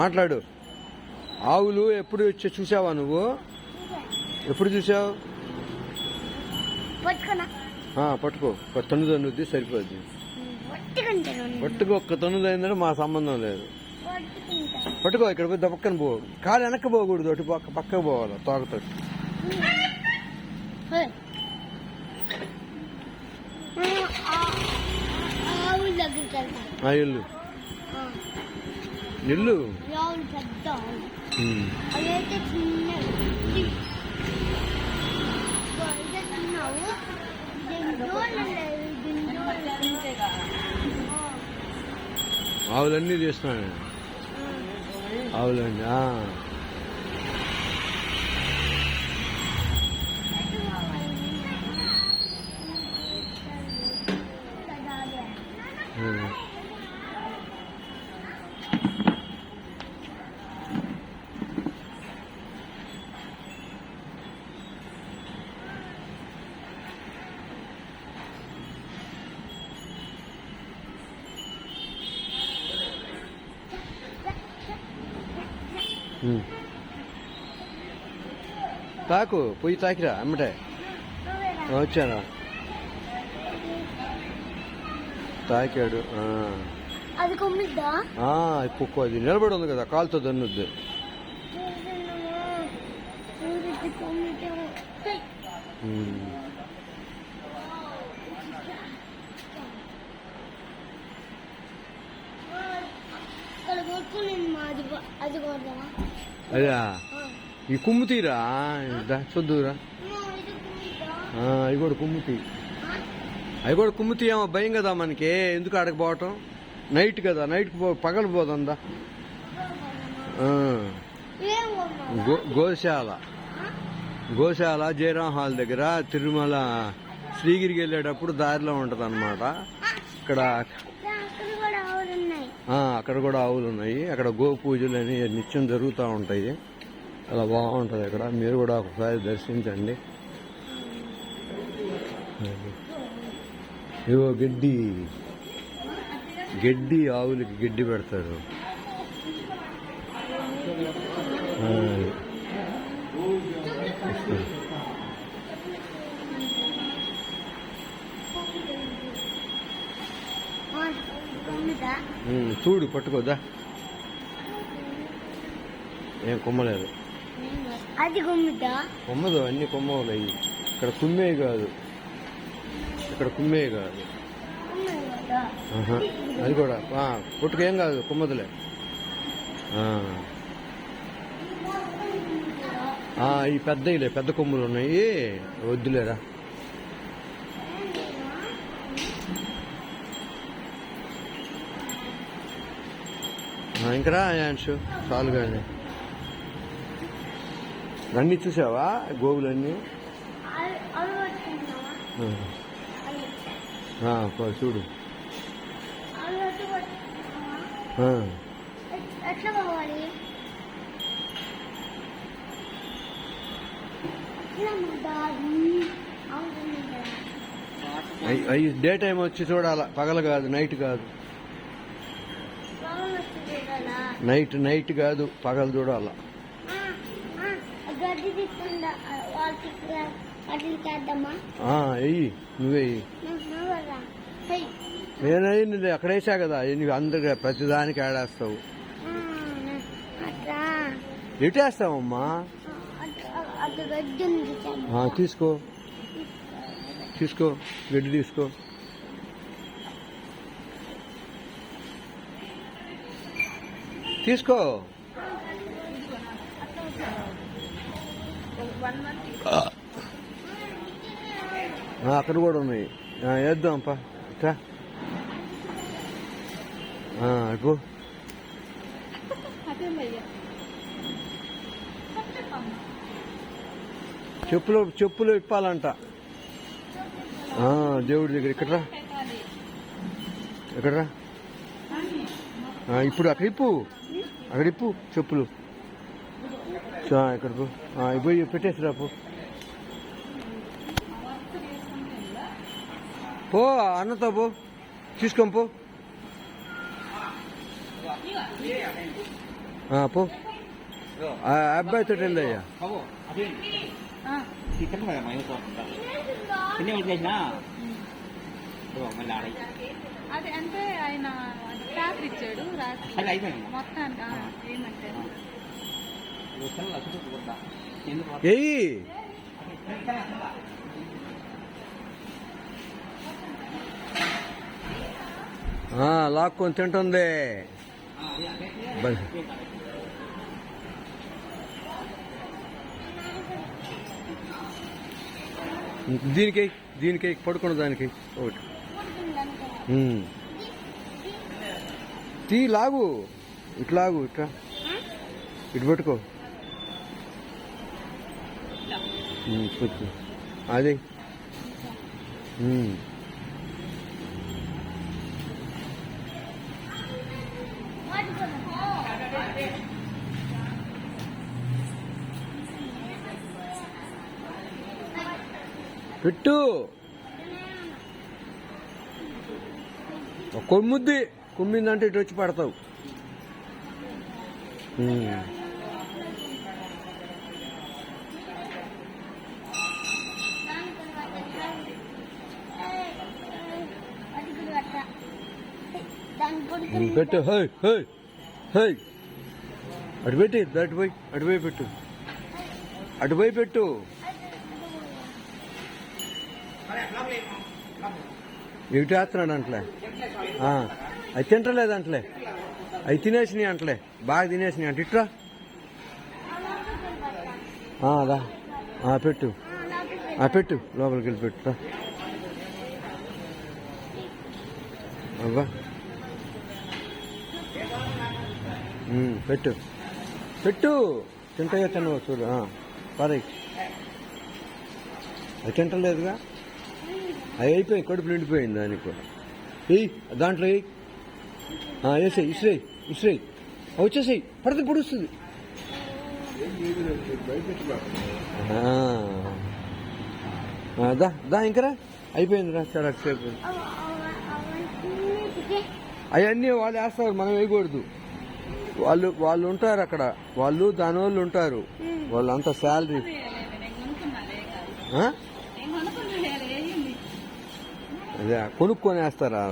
మాట్లాడు. ఆవులు ఎప్పుడు వచ్చి చూసావా నువ్వు? ఎప్పుడు చూసావు? పట్టుకో. తన్నుద్ది సరిపోద్ది. పట్టుకో. ఒక్క తన్నుదైందంటే మా సంబంధం లేదు. పట్టుకో. ఇక్కడ పోయి పక్కన పో. కాలు వెనక్కి పోకూడదు. అటు పక్కకు పోవాలి తోకతో. ఇల్లు నిల్లు. ఆవులన్నీ చేస్తున్నాను. ఆవులండి. తాకు. పొయ్యి తాకిరా అమ్మటే. వచ్చానా? తాకాడు. పొక్కు. అది నిలబడి ఉంది కదా, కాలుతో దన్నుద్ది. అదా ఈ కుమ్ముతీరా చూద్దురా. అవి కూడా కుమ్ముతీ. ఏమో భయం కదా మనకి. ఎందుకు అడగపోవటం? నైట్ కదా, నైట్కి పగలు పోతుందా. గోశాల జయరాం హాల్ దగ్గర తిరుమల శ్రీగిరికి వెళ్ళేటప్పుడు దారిలో ఉంటది అన్నమాట. అక్కడ కూడా ఆవులు ఉన్నాయి. అక్కడ గో పూజలు అని నిత్యం జరుగుతూ ఉంటాయి. అలా బాగుంటది. అక్కడ మీరు కూడా ఒకసారి దర్శించండి. ఇవో గడ్డి ఆవులకి గడ్డి పెడతారు. చూడు. పట్టుకోదా. ఏం కొమ్మలేదు. కొమ్మదు. అన్ని కొమ్మలు అయ్యి. ఇక్కడ కుమ్మే కాదు. అది కూడా పుట్టుకేం కాదు. కొమ్మదులే. ఈ పెద్ద కొమ్ములు ఉన్నాయి. వద్దులేరా. ఇంకరా యాంషు చాలు కానీ. అన్నీ చూసావా గోవులన్నీ? చూడు. అవి డే టైం వచ్చి చూడాల. పగలు కాదు, నైట్ కాదు. నైట్ కాదు, పగలు చూడాల. వెయ్యి. నువ్వెయ్యి. నేనయ్యి అక్కడ వేసా కదా. నువ్వు అందరు ప్రతిదానికి ఆడేస్తావు. ఎటేస్తావమ్మా? తీసుకో. గడ్డి తీసుకో. అక్కడ కూడా ఉన్నాయి. వేద్దాంపా. ఇప్పు చెప్పులు ఇప్పాలంట దేవుడి దగ్గర. ఎక్కడరా? ఇప్పుడు అక్కడ ఇప్పు చెప్పులు. ఇక్కడ పోయి పెట్టేసిరా. పో అన్నతో పో. తీసుకొని పో. పో ఆ అబ్బాయితో వెళ్ళయ్యా. అదే అంటే ఆయన పేపర్ ఇచ్చాడు రాసి మొత్తానికి ఏమంటే ఏయ్ లాక్కొని తింటుంది. దీనికి పడుకున్న దానికి ఒకటి తీ లాగు ఇట్లాగు ఇట్లా ఇటు పట్టుకో అదే పెట్టు కొమ్ముద్ది కుమ్మిందంటే ఇటు వచ్చి పడతావు. పెట్టు హై హై హై అటు పెట్టి అటుపోయి పెట్టు అటుపోయి పెట్టు. ఇటు వేస్తున్నాడు అంటలే అవి తింటలేదు అంటలే అవి తినేసినాయి అంటలే బాగా తినేసినాయి అంట. ఇట్రా అదా పెట్టు పెట్టు లోపలికి వెళ్ళి పెట్టురా. అవ్వా పెట్టు పెట్టు తింటాయో తినవో చూడు. పరే అది తింటలేదుగా అవి అయిపోయి కడుపు నిండిపోయింది దానికి కూడా. దాంట్లో వేసేయి ఇసురేయి వచ్చేసేయి పడితే పొడుస్తుంది. దా ఇంకరా అయిపోయిందిరా చాలా సేపు. అవన్నీ వాళ్ళు వేస్తారు మనం వేయకూడదు. వాళ్ళు ఉంటారు అక్కడ వాళ్ళు దాని వాళ్ళు ఉంటారు వాళ్ళంతా శాలరీ. అదే కొనుక్కొని వేస్తారా.